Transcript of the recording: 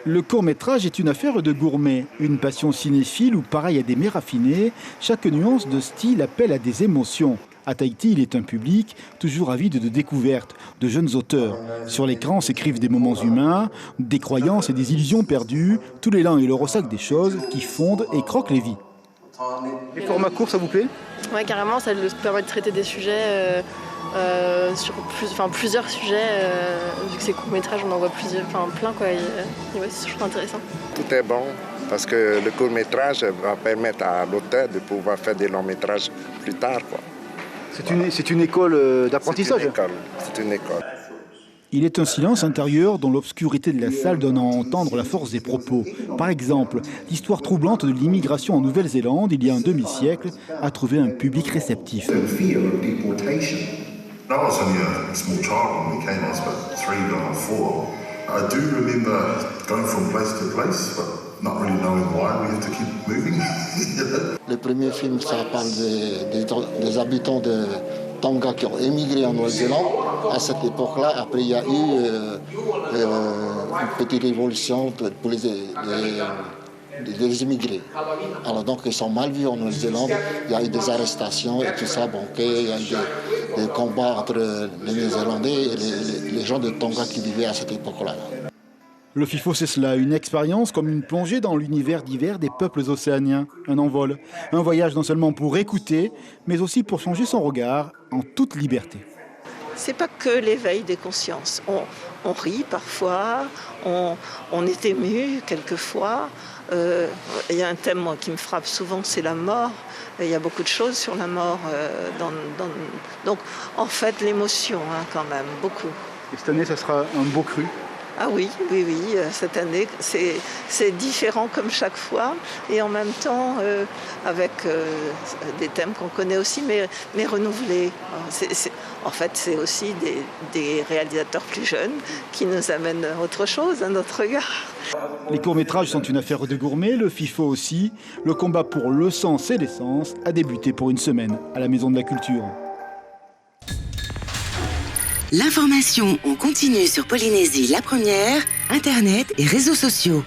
Le court-métrage est une affaire de gourmet, une passion cinéphile où, pareil à des mets raffinés, chaque nuance de style appelle à des émotions. À Tahiti, il est un public toujours avide de découvertes, de jeunes auteurs. Sur l'écran s'écrivent des moments humains, des croyances et des illusions perdues, tout l'élan et le ressac des choses qui fondent et croquent les vies. Les formats courts, ça vous plaît ? Oui, carrément, ça nous permet de traiter des sujets sur plusieurs sujets. Vu que c'est court-métrage, on en voit plein, quoi. Et ouais, c'est toujours intéressant. Tout est bon parce que le court-métrage va permettre à l'auteur de pouvoir faire des longs-métrages plus tard, quoi. C'est une école d'apprentissage. C'est une école. Il est un silence intérieur dont l'obscurité de la salle donne à entendre la force des propos. Par exemple, l'histoire troublante de l'immigration en Nouvelle-Zélande, il y a un demi-siècle, a trouvé un public réceptif. Le premier film, ça parle des habitants de Tonga qui ont émigré en Nouvelle-Zélande. À cette époque-là, après, il y a eu une petite révolution pour les immigrés. Alors donc, ils sont mal vus en Nouvelle-Zélande. Il y a eu des arrestations et tout ça. Il y a eu des combats entre les Néo-Zélandais et les gens de Tonga qui vivaient à cette époque-là. Le FIFO, c'est cela, une expérience comme une plongée dans l'univers divers des peuples océaniens. Un envol, un voyage non seulement pour écouter, mais aussi pour changer son regard en toute liberté. C'est pas que l'éveil des consciences. On rit parfois, on est ému quelquefois. Il y a un thème moi, qui me frappe souvent, c'est la mort. Il y a beaucoup de choses sur la mort. Donc en fait, l'émotion quand même, beaucoup. Et cette année, ça sera un beau cru. Ah oui, cette année, c'est différent comme chaque fois, et en même temps, avec des thèmes qu'on connaît aussi, mais renouvelés. En fait, c'est aussi des réalisateurs plus jeunes qui nous amènent autre chose, un autre regard. Les courts-métrages sont une affaire de gourmet, le FIFO aussi. Le combat pour le sens et l'essence a débuté pour une semaine à la Maison de la Culture. L'information en continu sur Polynésie la première, Internet et réseaux sociaux.